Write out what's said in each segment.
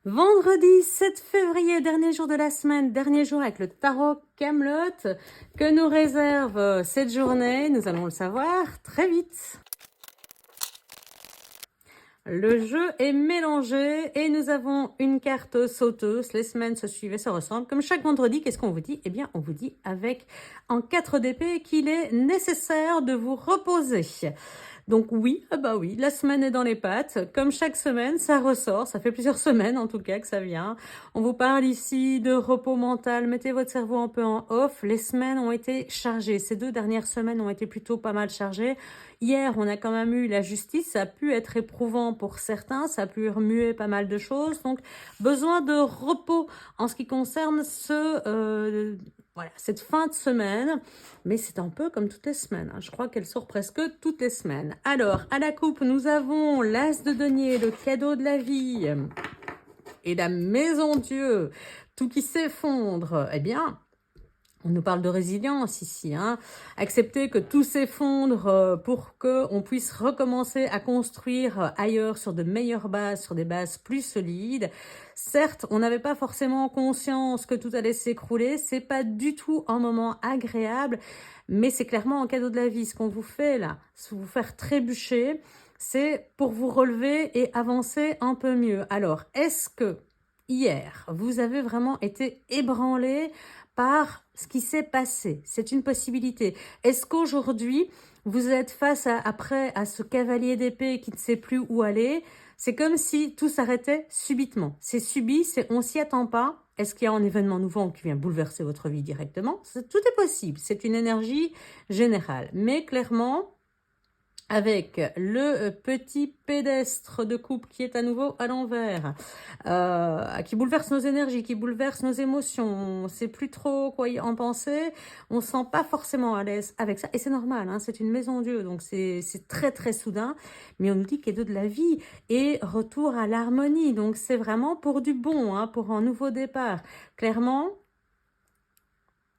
Vendredi 7 février, dernier jour de la semaine, dernier jour avec le tarot Camelot. Que nous réserve cette journée? Nous allons le savoir très vite. Le jeu est mélangé et nous avons une carte sauteuse. Les semaines se suivent et se ressemblent. Comme chaque vendredi, qu'est-ce qu'on vous dit? Eh bien, on vous dit avec en 4 d'épée qu'il est nécessaire de vous reposer. Donc oui, ah bah oui, la semaine est dans les pattes. Comme chaque semaine, ça ressort. Ça fait plusieurs semaines en tout cas que ça vient. On vous parle ici de repos mental. Mettez votre cerveau un peu en off. Les semaines ont été chargées. Ces 2 dernières semaines ont été plutôt pas mal chargées. Hier, on a quand même eu la justice. Ça a pu être éprouvant pour certains. Ça a pu remuer pas mal de choses. Donc, besoin de repos en ce qui concerne voilà, cette fin de semaine, mais c'est un peu comme toutes les semaines. Je crois qu'elle sort presque toutes les semaines. Alors, à la coupe, nous avons l'As de denier, le cadeau de la vie, et la maison Dieu, tout qui s'effondre. Eh bien, on nous parle de résilience ici, hein. Accepter que tout s'effondre pour qu'on puisse recommencer à construire ailleurs sur de meilleures bases, sur des bases plus solides. Certes, on n'avait pas forcément conscience que tout allait s'écrouler. C'est pas du tout un moment agréable, mais c'est clairement un cadeau de la vie. Ce qu'on vous fait là, vous faire trébucher, c'est pour vous relever et avancer un peu mieux. Alors, est-ce que hier, vous avez vraiment été ébranlé par ce qui s'est passé? C'est une possibilité. Est-ce qu'aujourd'hui, vous êtes face après à ce cavalier d'épée qui ne sait plus où aller? C'est comme si tout s'arrêtait subitement. C'est subi, on s'y attend pas. Est-ce qu'il y a un événement nouveau qui vient bouleverser votre vie directement? Tout est possible. C'est une énergie générale. Mais clairement, avec le petit pédestre de coupe qui est à nouveau à l'envers, qui bouleverse nos énergies, qui bouleverse nos émotions. On ne sait plus trop quoi y en penser. On ne se sent pas forcément à l'aise avec ça. Et c'est normal, hein, c'est une maison Dieu, donc c'est très très soudain. Mais on nous dit cadeau de la vie et retour à l'harmonie. Donc c'est vraiment pour du bon, hein, pour un nouveau départ. Clairement,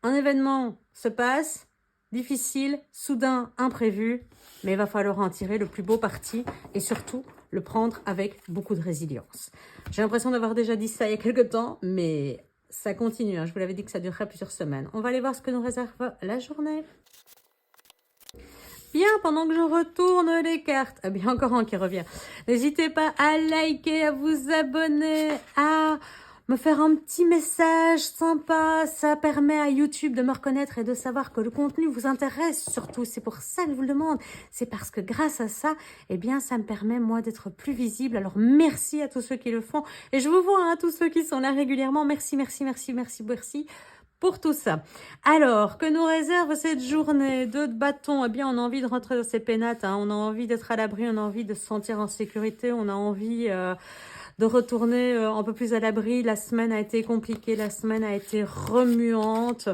un événement se passe, difficile, soudain, imprévu, mais il va falloir en tirer le plus beau parti et surtout le prendre avec beaucoup de résilience. J'ai l'impression d'avoir déjà dit ça il y a quelques temps, mais ça continue, hein. Je vous l'avais dit que ça durerait plusieurs semaines. On va aller voir ce que nous réserve la journée. Bien, pendant que je retourne les cartes, ah bien encore un qui revient. N'hésitez pas à liker, à vous abonner, à me faire un petit message sympa. Ça permet à YouTube de me reconnaître et de savoir que le contenu vous intéresse surtout. C'est pour ça que je vous le demande. C'est parce que grâce à ça, eh bien, ça me permet moi d'être plus visible. Alors merci à tous ceux qui le font. Et je vous vois, hein, tous ceux qui sont là régulièrement. Merci, merci, merci, merci, merci pour tout ça. Alors, que nous réserve cette journée? 2 de bâton. Eh bien, on a envie de rentrer dans ses pénates, hein. On a envie d'être à l'abri, on a envie de se sentir en sécurité, on a envie de retourner un peu plus à l'abri. La semaine a été compliquée, la semaine a été remuante.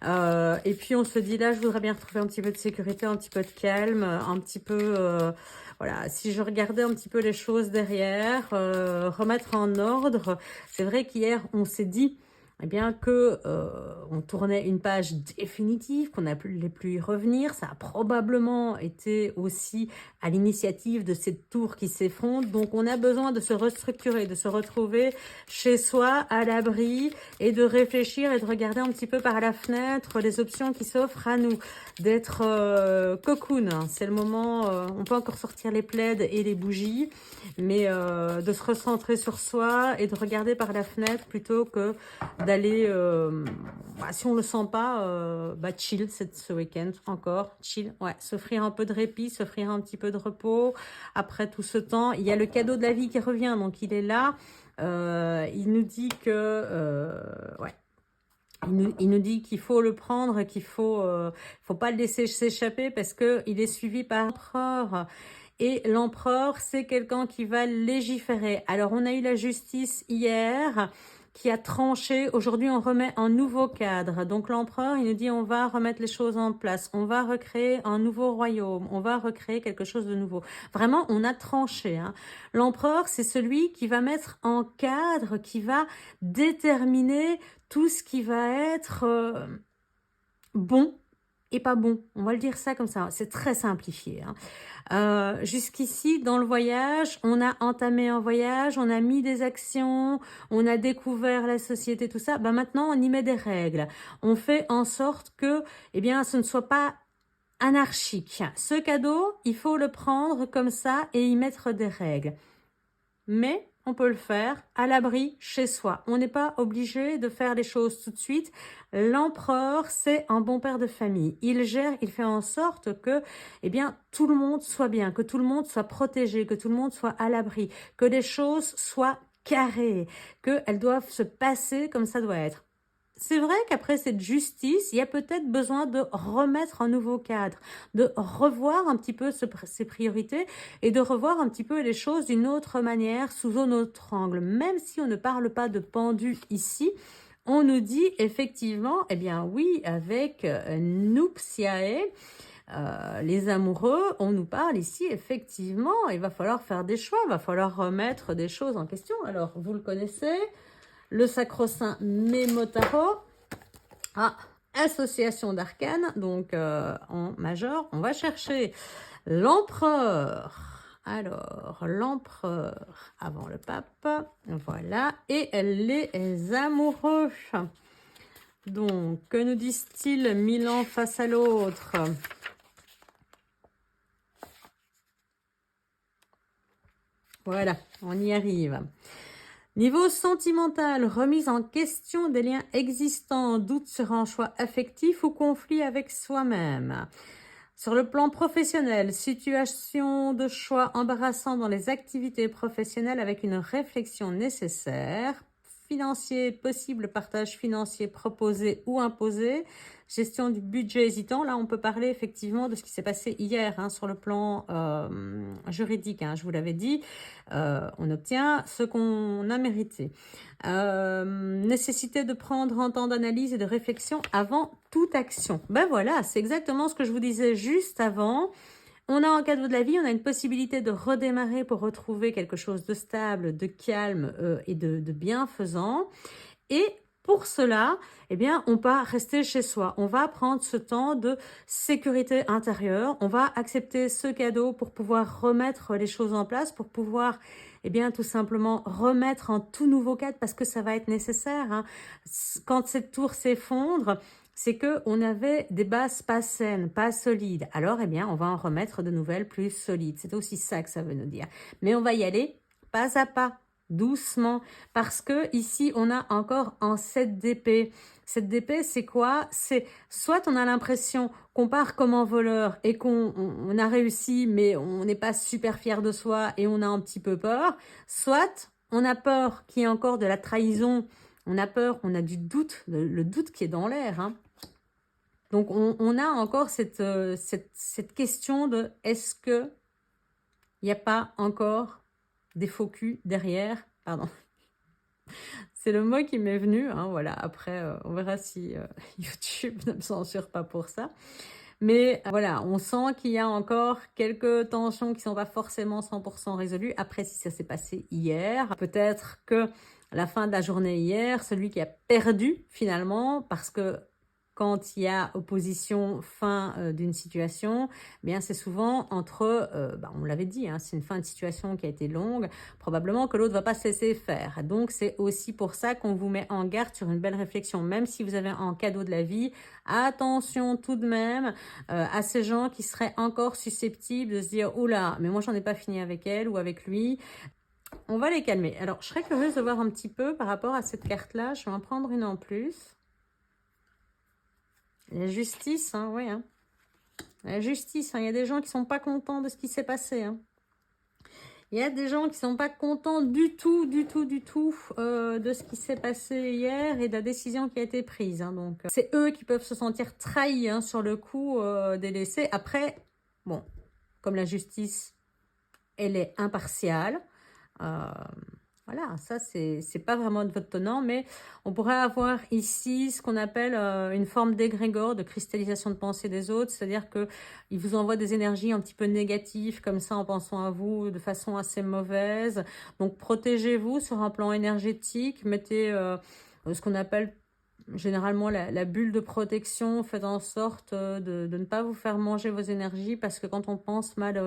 Et puis, on se dit là, je voudrais bien retrouver un petit peu de sécurité, un petit peu de calme, un petit peu... voilà, si je regardais un petit peu les choses derrière, remettre en ordre. C'est vrai qu'hier, on s'est dit... eh bien que on tournait une page définitive, qu'on n'allait plus y revenir. Ça a probablement été aussi à l'initiative de cette tour qui s'effondre. Donc on a besoin de se restructurer, de se retrouver chez soi, à l'abri, et de réfléchir et de regarder un petit peu par la fenêtre les options qui s'offrent à nous. D'être cocoon, hein. C'est le moment, on peut encore sortir les plaids et les bougies, mais de se recentrer sur soi et de regarder par la fenêtre plutôt que d'aller, si on le sent pas, chill ce week-end encore, chill, ouais, s'offrir un peu de répit, s'offrir un petit peu de repos après tout ce temps. Il y a le cadeau de la vie qui revient, donc il est là. Il nous dit que, ouais, il nous dit qu'il faut le prendre, qu'il faut pas le laisser s'échapper parce que il est suivi par l'empereur. Et l'empereur, c'est quelqu'un qui va légiférer. Alors, on a eu la justice hier qui a tranché. Aujourd'hui, on remet un nouveau cadre. Donc, l'empereur, il nous dit on va remettre les choses en place. On va recréer un nouveau royaume. On va recréer quelque chose de nouveau. Vraiment, on a tranché, hein. L'empereur, c'est celui qui va mettre en cadre, qui va déterminer tout ce qui va être bon est pas bon. On va le dire ça comme ça, c'est très simplifié, hein. Jusqu'ici, dans le voyage, on a entamé un voyage, on a mis des actions, on a découvert la société, tout ça. Ben maintenant, on y met des règles. On fait en sorte que, eh bien, ce ne soit pas anarchique. Ce cadeau, il faut le prendre comme ça et y mettre des règles. Mais on peut le faire à l'abri chez soi. On n'est pas obligé de faire les choses tout de suite. L'empereur, c'est un bon père de famille. Il gère, il fait en sorte que, eh bien, tout le monde soit bien, que tout le monde soit protégé, que tout le monde soit à l'abri, que les choses soient carrées, qu'elles doivent se passer comme ça doit être. C'est vrai qu'après cette justice, il y a peut-être besoin de remettre un nouveau cadre, de revoir un petit peu ses priorités et de revoir un petit peu les choses d'une autre manière, sous un autre angle. Même si on ne parle pas de pendu ici, on nous dit effectivement, eh bien oui, avec Nuptiae, les amoureux, on nous parle ici effectivement, il va falloir faire des choix, il va falloir remettre des choses en question. Alors, vous le connaissez, le sacro-saint Mémotaro, association d'arcanes, donc en majeur, on va chercher l'empereur. Alors, l'empereur avant le pape, voilà, et les amoureux. Donc, que nous disent-ils 1000 ans face à l'autre? Voilà, on y arrive. Niveau sentimental, remise en question des liens existants, doute sur un choix affectif ou conflit avec soi-même. Sur le plan professionnel, situation de choix embarrassant dans les activités professionnelles avec une réflexion nécessaire. Financier, possible partage financier proposé ou imposé. Gestion du budget hésitant. Là, on peut parler effectivement de ce qui s'est passé hier hein, sur le plan juridique. Hein, je vous l'avais dit, on obtient ce qu'on a mérité. Nécessité de prendre un temps d'analyse et de réflexion avant toute action. Ben voilà, c'est exactement ce que je vous disais juste avant. On a un cadeau de la vie, on a une possibilité de redémarrer pour retrouver quelque chose de stable, de calme et de bienfaisant. Et pour cela, eh bien, on va rester chez soi. On va prendre ce temps de sécurité intérieure. On va accepter ce cadeau pour pouvoir remettre les choses en place, pour pouvoir, eh bien, tout simplement remettre un tout nouveau cadre parce que ça va être nécessaire. Hein. Quand cette tour s'effondre, c'est que on avait des bases pas saines, pas solides. Alors, eh bien, on va en remettre de nouvelles plus solides. C'est aussi ça que ça veut nous dire. Mais on va y aller pas à pas, doucement, parce que ici, on a encore un 7 d'épée. 7 d'épée, c'est quoi? C'est soit on a l'impression qu'on part comme un voleur et qu'on a réussi, mais on n'est pas super fier de soi et on a un petit peu peur. Soit on a peur qu'il y ait encore de la trahison. On a peur, on a du doute, le doute qui est dans l'air, hein. Donc, on a encore cette question de est-ce que il n'y a pas encore des faux culs derrière? Pardon. C'est le mot qui m'est venu. Hein, voilà. Après, on verra si YouTube ne me censure pas pour ça. Mais voilà, on sent qu'il y a encore quelques tensions qui ne sont pas forcément 100% résolues. Après, si ça s'est passé hier, peut-être que à la fin de la journée hier, celui qui a perdu finalement, parce que quand il y a opposition, fin d'une situation, eh bien c'est souvent entre, on l'avait dit, hein, c'est une fin de situation qui a été longue, probablement que l'autre ne va pas se laisser faire. Donc c'est aussi pour ça qu'on vous met en garde sur une belle réflexion, même si vous avez un cadeau de la vie, attention tout de même à ces gens qui seraient encore susceptibles de se dire « Oula, mais moi j'en ai pas fini avec elle ou avec lui ». On va les calmer. Alors, je serais curieuse de voir un petit peu par rapport à cette carte-là. Je vais en prendre une en plus. La justice, hein, oui. Hein. La justice, hein. Il y a des gens qui sont pas contents de ce qui s'est passé. Hein. Il y a des gens qui sont pas contents du tout de ce qui s'est passé hier et de la décision qui a été prise. Hein. Donc, c'est eux qui peuvent se sentir trahis hein, sur le coup des laissés. Après, bon, comme la justice, elle est impartiale. Voilà, ça c'est pas vraiment de votre tenant, mais on pourrait avoir ici ce qu'on appelle une forme d'égrégore, de cristallisation de pensée des autres, c'est-à-dire que ils vous envoient des énergies un petit peu négatives comme ça en pensant à vous de façon assez mauvaise. Donc protégez-vous sur un plan énergétique, mettez ce qu'on appelle généralement la bulle de protection, faites en sorte de ne pas vous faire manger vos énergies parce que quand on pense mal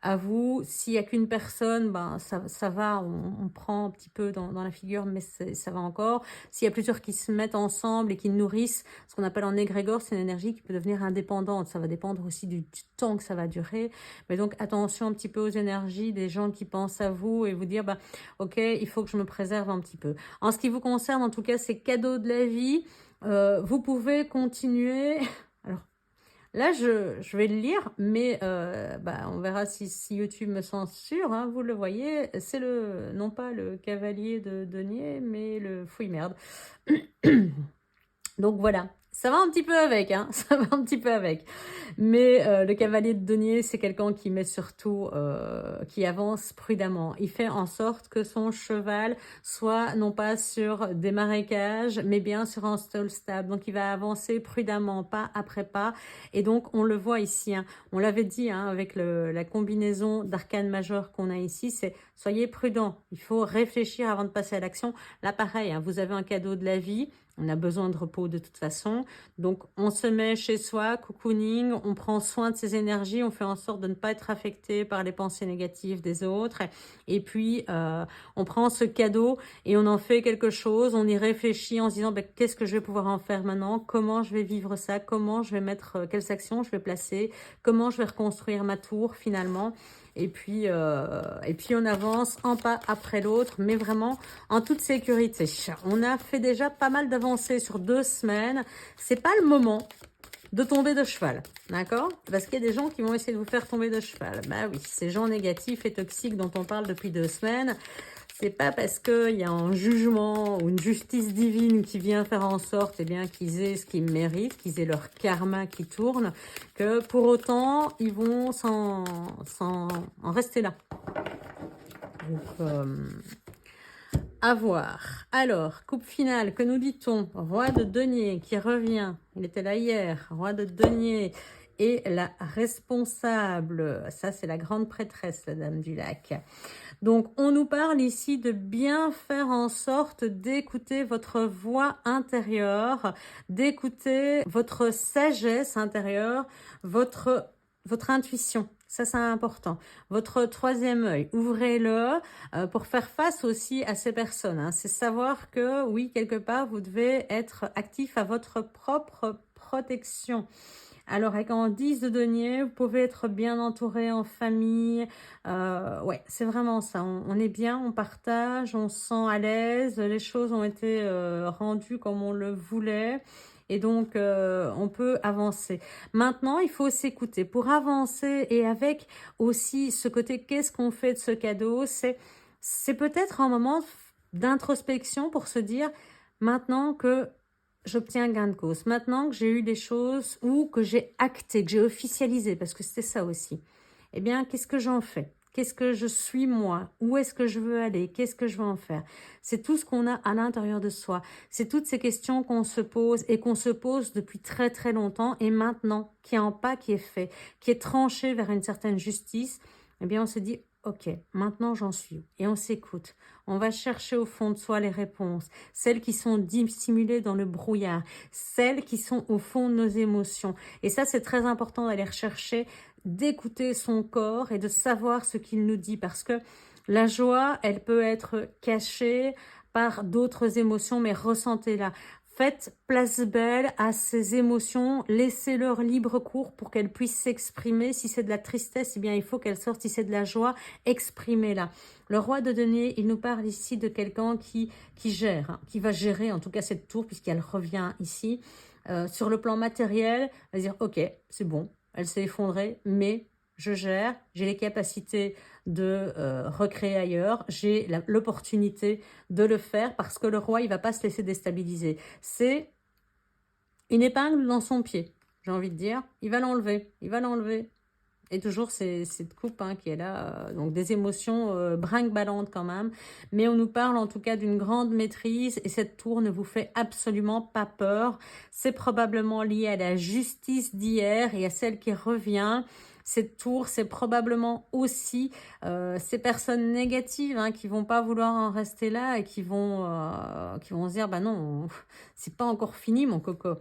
à vous, s'il n'y a qu'une personne, ben, ça va, on prend un petit peu dans la figure, mais ça va encore. S'il y a plusieurs qui se mettent ensemble et qui nourrissent, ce qu'on appelle en égrégore, c'est une énergie qui peut devenir indépendante. Ça va dépendre aussi du temps que ça va durer. Mais donc, attention un petit peu aux énergies des gens qui pensent à vous et vous dire, bah, ok, il faut que je me préserve un petit peu. En ce qui vous concerne, en tout cas, c'est cadeau de la vie. Vous pouvez continuer. Alors, là, je vais le lire, mais bah, on verra si YouTube me censure. Hein, vous le voyez, c'est non pas le cavalier de denier, mais le fouille-merde. Donc voilà, ça va un petit peu avec, hein, ça va un petit peu avec. Mais le cavalier de denier, c'est quelqu'un qui met surtout, qui avance prudemment. Il fait en sorte que son cheval soit non pas sur des marécages, mais bien sur un sol stable. Donc il va avancer prudemment, pas après pas. Et donc on le voit ici, hein, on l'avait dit hein, avec la combinaison d'arcane majeur qu'on a ici, c'est soyez prudent. Il faut réfléchir avant de passer à l'action. Là pareil, hein, vous avez un cadeau de la vie. On a besoin de repos de toute façon. Donc, on se met chez soi, cocooning, on prend soin de ses énergies, on fait en sorte de ne pas être affecté par les pensées négatives des autres. Et puis, on prend ce cadeau et on en fait quelque chose. On y réfléchit en se disant, ben, qu'est-ce que je vais pouvoir en faire maintenant? Comment je vais vivre ça? Comment je vais mettre, quelles actions je vais placer? Comment je vais reconstruire ma tour finalement? Et puis on avance un pas après l'autre, mais vraiment en toute sécurité. On a fait déjà pas mal d'avancées sur 2 semaines. C'est pas le moment de tomber de cheval, d'accord? Parce qu'il y a des gens qui vont essayer de vous faire tomber de cheval. Bah oui, ces gens négatifs et toxiques dont on parle depuis 2 semaines, c'est pas parce qu'il y a un jugement ou une justice divine qui vient faire en sorte eh bien, qu'ils aient ce qu'ils méritent, qu'ils aient leur karma qui tourne, que pour autant, ils vont en rester là. Donc, à voir. Alors, coupe finale, que nous dit-on? Roi de denier qui revient. Il était là hier. Roi de denier et la responsable. Ça, c'est la grande prêtresse, la dame du lac. Donc, on nous parle ici de bien faire en sorte d'écouter votre voix intérieure, d'écouter votre sagesse intérieure, votre intuition. Ça, c'est important. Votre troisième œil, ouvrez-le pour faire face aussi à ces personnes. Hein. C'est savoir que, oui, quelque part, vous devez être actif à votre propre protection. Alors, avec un 10 de denier, vous pouvez être bien entouré en famille. Ouais, c'est vraiment ça. On est bien, on partage, on se sent à l'aise. Les choses ont été rendues comme on le voulait. Et donc, on peut avancer. Maintenant, il faut s'écouter. Pour avancer et avec aussi ce côté, qu'est-ce qu'on fait de ce cadeau? C'est peut-être un moment d'introspection pour se dire, maintenant que j'obtiens gain de cause. Maintenant que j'ai eu des choses ou que j'ai acté, que j'ai officialisé, parce que c'était ça aussi, eh bien, qu'est-ce que j'en fais? Qu'est-ce que je suis moi? Où est-ce que je veux aller? Qu'est-ce que je veux en faire? C'est tout ce qu'on a à l'intérieur de soi. C'est toutes ces questions qu'on se pose et qu'on se pose depuis très très longtemps. Et maintenant, qu'il y a un pas qui est fait, qui est tranché vers une certaine justice, eh bien, on se dit, ok, maintenant j'en suis où? Et on s'écoute. On va chercher au fond de soi les réponses, celles qui sont dissimulées dans le brouillard, celles qui sont au fond de nos émotions. Et ça, c'est très important d'aller rechercher, d'écouter son corps et de savoir ce qu'il nous dit. Parce que la joie, elle peut être cachée par d'autres émotions, mais ressentez-la. Faites place belle à ces émotions, laissez-leur libre cours pour qu'elles puissent s'exprimer. Si c'est de la tristesse, eh bien il faut qu'elle sorte. Si c'est de la joie, exprimez-la. Le roi de denier, il nous parle ici de quelqu'un qui gère, hein, qui va gérer en tout cas cette tour puisqu'elle revient ici. Sur le plan matériel, elle va dire ok, c'est bon, elle s'est effondrée, mais je gère, j'ai les capacités de recréer ailleurs, j'ai l'opportunité de le faire parce que le roi, il va pas se laisser déstabiliser. C'est une épingle dans son pied, j'ai envie de dire. Il va l'enlever, il va l'enlever. Et toujours cette coupe hein, qui est là, donc des émotions brinque-ballantes quand même. Mais on nous parle en tout cas d'une grande maîtrise et cette tour ne vous fait absolument pas peur. C'est probablement lié à la justice d'hier et à celle qui revient. Cette tour, c'est probablement aussi ces personnes négatives qui vont pas vouloir en rester là et qui vont se dire, bah non, c'est pas encore fini mon coco.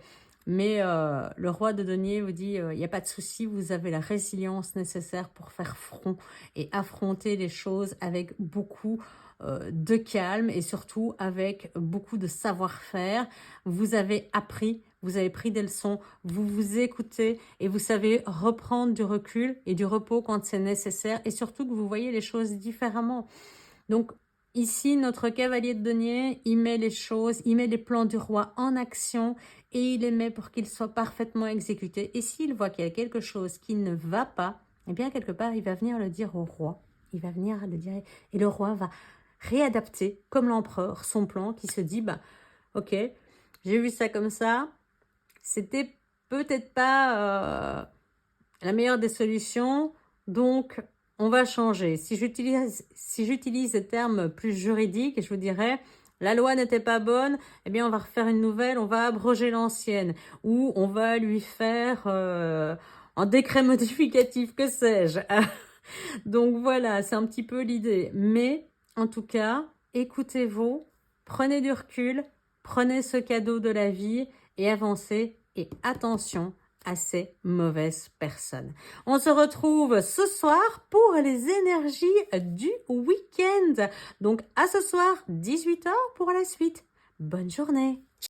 Mais le roi de denier vous dit, il n'y a pas de souci, vous avez la résilience nécessaire pour faire front et affronter les choses avec beaucoup de calme et surtout avec beaucoup de savoir-faire. Vous avez appris, vous avez pris des leçons, vous vous écoutez et vous savez reprendre du recul et du repos quand c'est nécessaire et surtout que vous voyez les choses différemment. Donc, ici, notre cavalier de denier, il met les choses, il met les plans du roi en action et il les met pour qu'ils soient parfaitement exécutés. Et s'il voit qu'il y a quelque chose qui ne va pas, eh bien, quelque part, il va venir le dire au roi. Il va venir le dire et le roi va réadapter, comme l'empereur, son plan qui se dit, bah, ok, j'ai vu ça comme ça, c'était peut-être pas la meilleure des solutions, donc on va changer. Si j'utilise des termes plus juridiques, je vous dirais, la loi n'était pas bonne, eh bien on va refaire une nouvelle, on va abroger l'ancienne, ou on va lui faire un décret modificatif, que sais-je. Donc voilà, c'est un petit peu l'idée. Mais en tout cas, écoutez-vous, prenez du recul, prenez ce cadeau de la vie et avancez. Et attention à ces mauvaises personnes. On se retrouve ce soir pour les énergies du week-end. Donc à ce soir, 18 h pour la suite. Bonne journée.